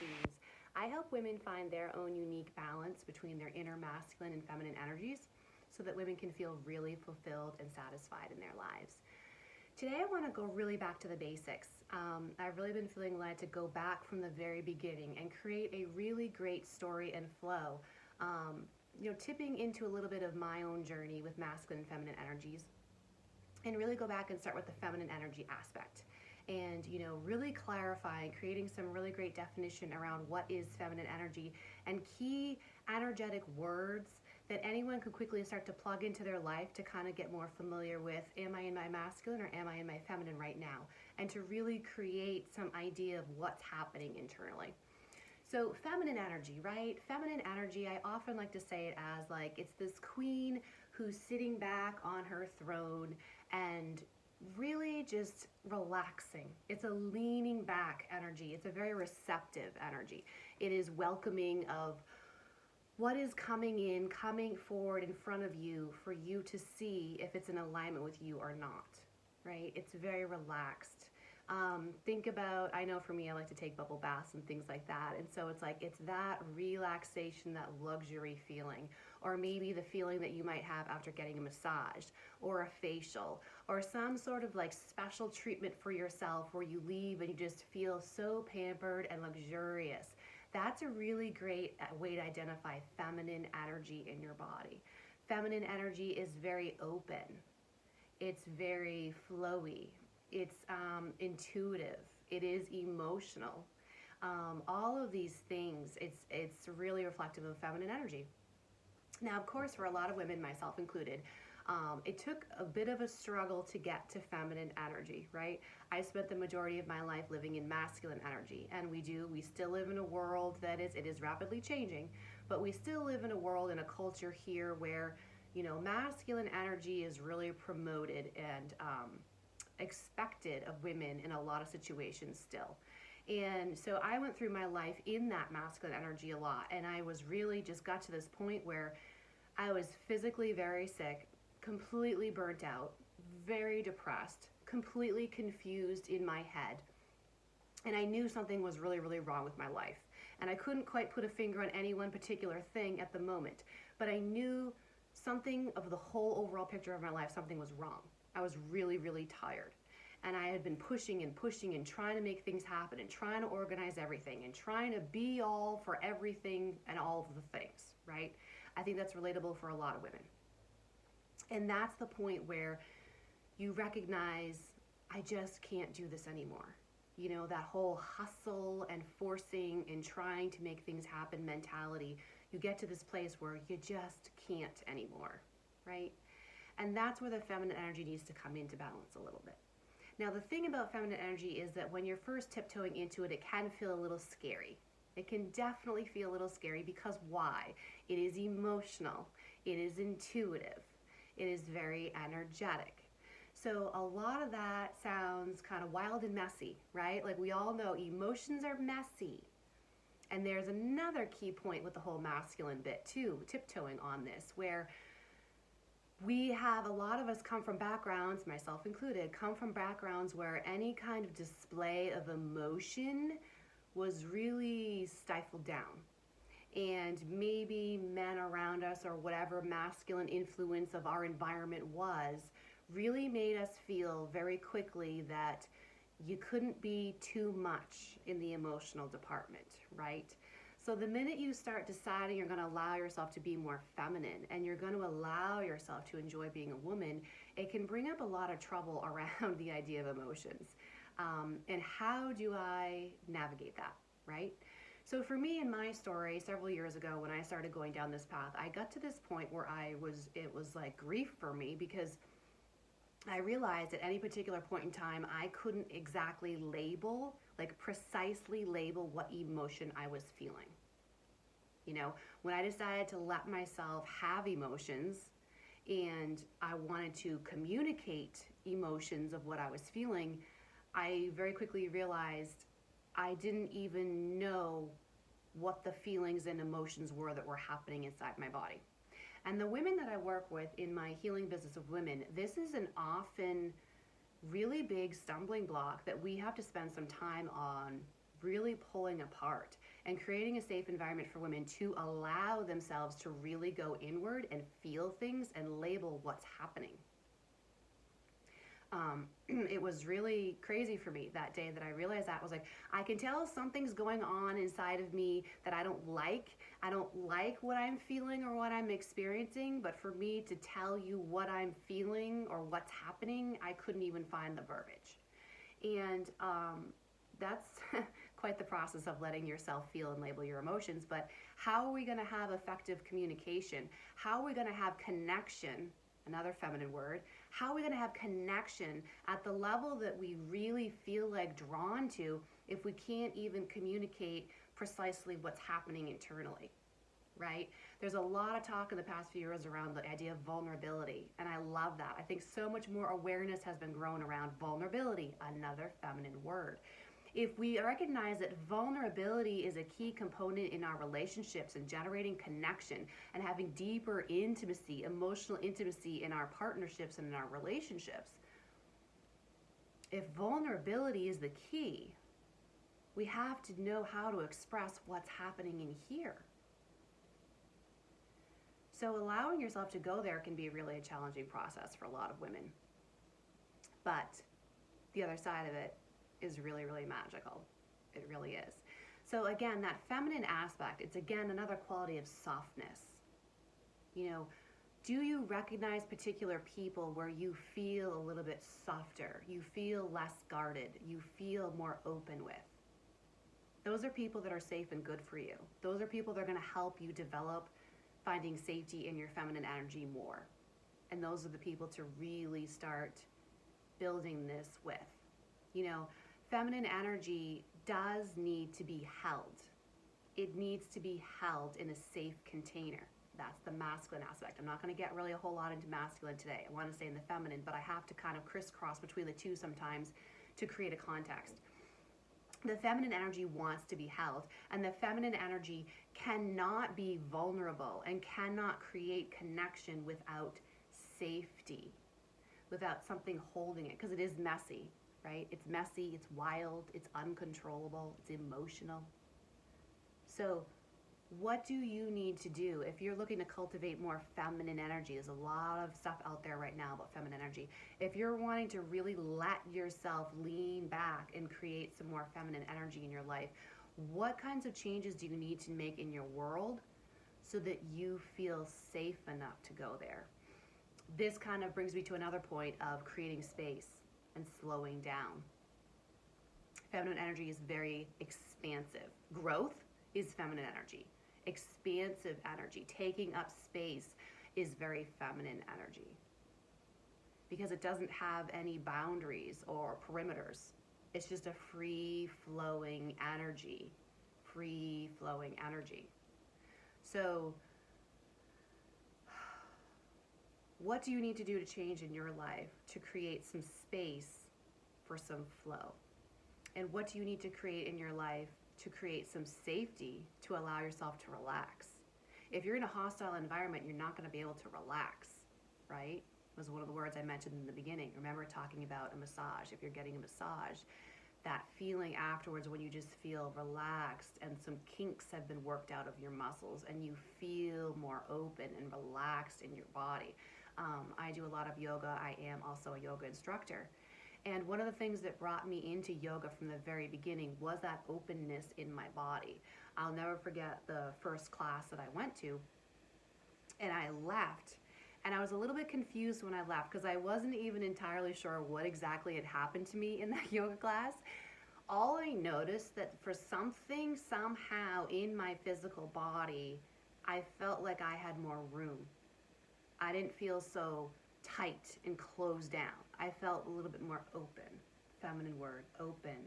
Frequencies. I help women find their own unique balance between their inner masculine and feminine energies so that women can feel really fulfilled and satisfied in their lives. Today, I want to go really back to the basics. I've really been feeling led to go back from the very beginning and create a really great story and flow. Tipping into a little bit of my own journey with masculine and feminine energies, and really go back and start with the feminine energy aspect. And really clarifying, creating some really great definition around what is feminine energy and key energetic words that anyone could quickly start to plug into their life to kind of get more familiar with, am I in my masculine or am I in my feminine right now? And to really create some idea of what's happening internally. So feminine energy, right? Feminine energy, I often like to say it as like it's this queen who's sitting back on her throne and really just relaxing. It's a leaning back energy. It's a very receptive energy. It is welcoming of what is coming in, coming forward in front of you for you to see if it's in alignment with you or not, right? It's very relaxed. Think about, I know for me, I like to take bubble baths and things like that. And so it's like, it's that relaxation, that luxury feeling, or maybe the feeling that you might have after getting a massage or a facial or some sort of like special treatment for yourself where you leave and you just feel so pampered and luxurious. That's a really great way to identify feminine energy in your body. Feminine energy is very open. It's very flowy. It's intuitive. It is emotional. All of these things, it's really reflective of feminine energy. Now, of course, for a lot of women, myself included, it took a bit of a struggle to get to feminine energy, right? I spent the majority of my life living in masculine energy, and we still live in a world it is rapidly changing, but we still live in a world and a culture here where, masculine energy is really promoted and expected of women in a lot of situations still. And so I went through my life in that masculine energy a lot, and I was really just got to this point where I was physically very sick, completely burnt out, very depressed, completely confused in my head. And I knew something was really, really wrong with my life. And I couldn't quite put a finger on any one particular thing at the moment. But I knew something of the whole overall picture of my life, something was wrong. I was really, really tired. And I had been pushing and pushing and trying to make things happen and trying to organize everything and trying to be all for everything and all of the things, right? I think that's relatable for a lot of women. And that's the point where you recognize, I just can't do this anymore. That whole hustle and forcing and trying to make things happen mentality, you get to this place where you just can't anymore, right? And that's where the feminine energy needs to come into balance a little bit. Now, the thing about feminine energy is that when you're first tiptoeing into it, it can feel a little scary. It can definitely feel a little scary because why? It is emotional. It is intuitive. It is very energetic. So a lot of that sounds kind of wild and messy, right? Like we all know emotions are messy. And there's another key point with the whole masculine bit too, tiptoeing on this, where a lot of us come from backgrounds, myself included, come from backgrounds where any kind of display of emotion was really stifled down. And maybe men around us or whatever masculine influence of our environment was really made us feel very quickly that you couldn't be too much in the emotional department, right? So the minute you start deciding you're going to allow yourself to be more feminine and you're going to allow yourself to enjoy being a woman, it can bring up a lot of trouble around the idea of emotions. And how do I navigate that, right? So for me in my story, several years ago when I started going down this path, I got to this point where it was like grief for me because I realized at any particular point in time, I couldn't exactly precisely label what emotion I was feeling. When I decided to let myself have emotions and I wanted to communicate emotions of what I was feeling, I very quickly realized I didn't even know what the feelings and emotions were that were happening inside my body. And the women that I work with in my healing business of women, this is an often really big stumbling block that we have to spend some time on really pulling apart and creating a safe environment for women to allow themselves to really go inward and feel things and label what's happening. It was really crazy for me that day that I realized that. Was like, I can tell something's going on inside of me that I don't like. I don't like what I'm feeling or what I'm experiencing, but for me to tell you what I'm feeling or what's happening, I couldn't even find the verbiage. And that's quite the process of letting yourself feel and label your emotions. But how are we going to have effective communication? How are we going to have connection? Another feminine word. How are we going to have connection at the level that we really feel like drawn to if we can't even communicate precisely what's happening internally, right? There's a lot of talk in the past few years around the idea of vulnerability, and I love that. I think so much more awareness has been grown around vulnerability, another feminine word. If we recognize that vulnerability is a key component in our relationships and generating connection and having deeper intimacy, emotional intimacy in our partnerships and in our relationships, if vulnerability is the key, we have to know how to express what's happening in here. So allowing yourself to go there can be really a challenging process for a lot of women. But the other side of it is really, really magical. It really is. So again, that feminine aspect, it's again another quality of softness. You know, do you recognize particular people where you feel a little bit softer, you feel less guarded, you feel more open with? Those are people that are safe and good for you. Those are people that are going to help you develop finding safety in your feminine energy more. And those are the people to really start building this with. You know, feminine energy does need to be held. It needs to be held in a safe container. That's the masculine aspect. I'm not going to get really a whole lot into masculine today. I want to stay in the feminine, but I have to kind of crisscross between the two sometimes to create a context. The feminine energy wants to be held, and the feminine energy cannot be vulnerable and cannot create connection without safety, without something holding it, because it is messy. Right? It's messy, it's wild, it's uncontrollable, it's emotional. So what do you need to do if you're looking to cultivate more feminine energy? There's a lot of stuff out there right now about feminine energy. If you're wanting to really let yourself lean back and create some more feminine energy in your life, what kinds of changes do you need to make in your world so that you feel safe enough to go there? This kind of brings me to another point of creating space and slowing down. Feminine energy is very expansive. Growth is feminine energy. Expansive energy, taking up space, is very feminine energy because it doesn't have any boundaries or perimeters. It's just a free-flowing energy. Free-flowing energy. So what do you need to do to change in your life to create some space for some flow? And what do you need to create in your life to create some safety to allow yourself to relax? If you're in a hostile environment, you're not going to be able to relax, right? Was one of the words I mentioned in the beginning. Remember talking about a massage. If you're getting a massage, that feeling afterwards when you just feel relaxed and some kinks have been worked out of your muscles and you feel more open and relaxed in your body. I do a lot of yoga. I am also a yoga instructor. And one of the things that brought me into yoga from the very beginning was that openness in my body. I'll never forget the first class that I went to, and I left. And I was a little bit confused when I left because I wasn't even entirely sure what exactly had happened to me in that yoga class. All I noticed that for something, somehow in my physical body, I felt like I had more room. I didn't feel so tight and closed down. I felt a little bit more open. Feminine word, open.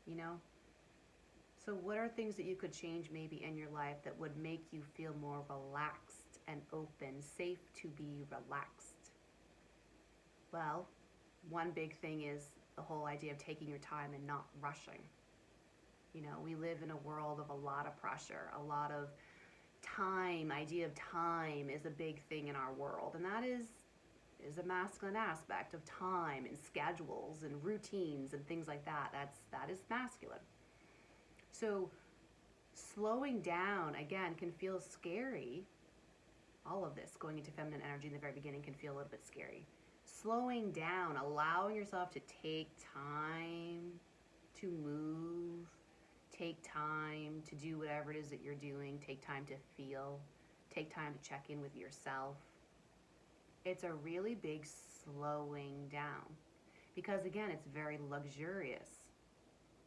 You know? So what are things that you could change maybe in your life that would make you feel more relaxed and open, safe to be relaxed? Well, one big thing is the whole idea of taking your time and not rushing. You know, we live in a world of a lot of pressure, a lot of time. Idea of time is a big thing in our world, and that is a masculine aspect of time and schedules and routines and things like that. That is masculine. So Slowing down, again, can feel scary. All of this going into feminine energy in the very beginning can feel a little bit scary. Slowing down, allowing yourself to take time to move, take time to do whatever it is that you're doing, take time to feel, take time to check in with yourself. It's a really big slowing down because, again, it's very luxurious.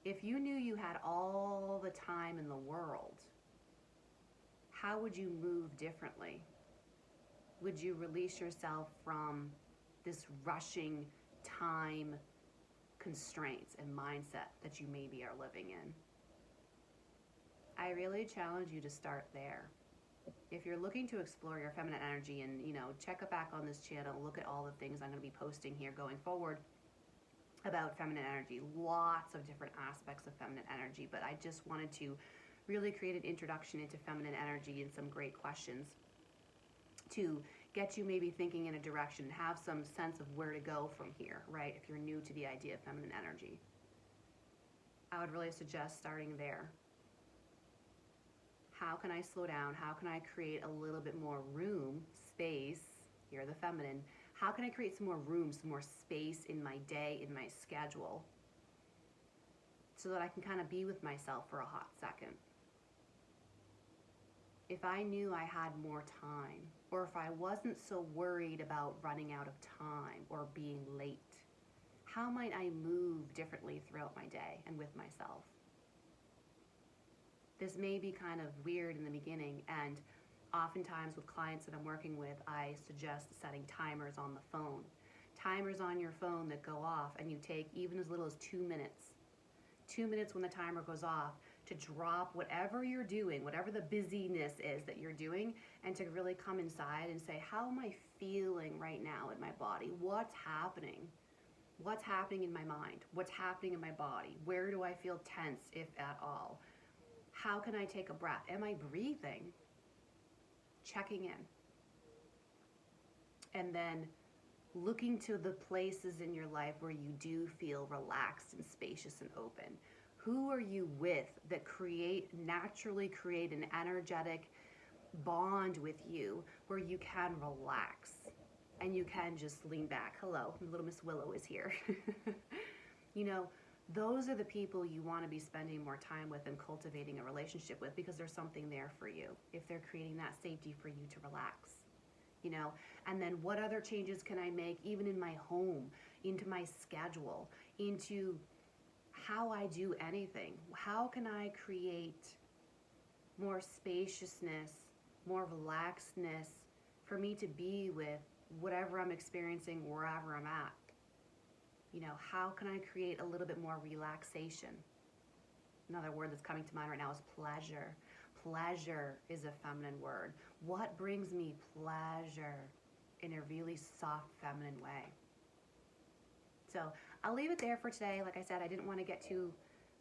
If you knew you had all the time in the world, how would you move differently? Would you release yourself from this rushing time constraints and mindset that you maybe are living in? I really challenge you to start there. If you're looking to explore your feminine energy and, check back on this channel, look at all the things I'm going to be posting here going forward about feminine energy, lots of different aspects of feminine energy, but I just wanted to really create an introduction into feminine energy and some great questions to get you maybe thinking in a direction and have some sense of where to go from here, right? If you're new to the idea of feminine energy, I would really suggest starting there. How can I slow down? How can I create a little bit more room, space? You're the feminine. How can I create some more room, some more space in my day, in my schedule, so that I can kind of be with myself for a hot second? If I knew I had more time, or if I wasn't so worried about running out of time or being late, how might I move differently throughout my day and with myself? This may be kind of weird in the beginning, and oftentimes with clients that I'm working with, I suggest setting timers on the phone. Timers on your phone that go off, and you take even as little as 2 minutes. 2 minutes when the timer goes off to drop whatever you're doing, whatever the busyness is that you're doing, and to really come inside and say, how am I feeling right now in my body? What's happening? What's happening in my mind? What's happening in my body? Where do I feel tense, if at all? How can I take a breath? Am I breathing? Checking in. And then looking to the places in your life where you do feel relaxed and spacious and open. Who are you with that naturally create an energetic bond with you where you can relax and you can just lean back? Hello, little Miss Willow is here. Those are the people you want to be spending more time with and cultivating a relationship with, because there's something there for you if they're creating that safety for you to relax. And then what other changes can I make even in my home, into my schedule, into how I do anything? How can I create more spaciousness, more relaxedness for me to be with whatever I'm experiencing, wherever I'm at? How can I create a little bit more relaxation? Another word that's coming to mind right now is pleasure. Pleasure is a feminine word. What brings me pleasure in a really soft, feminine way? So I'll leave it there for today. Like I said, I didn't want to get too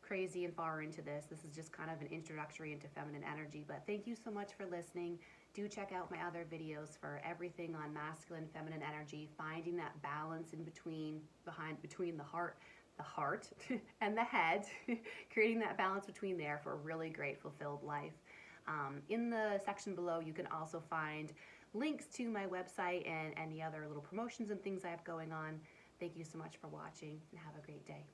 crazy and far into this. This is just kind of an introductory into feminine energy. But thank you so much for listening. Do check out my other videos for everything on masculine, feminine energy, finding that balance in between the heart and the head, creating that balance between there for a really great, fulfilled life. In the section below, you can also find links to my website and any other little promotions and things I have going on. Thank you so much for watching, and have a great day.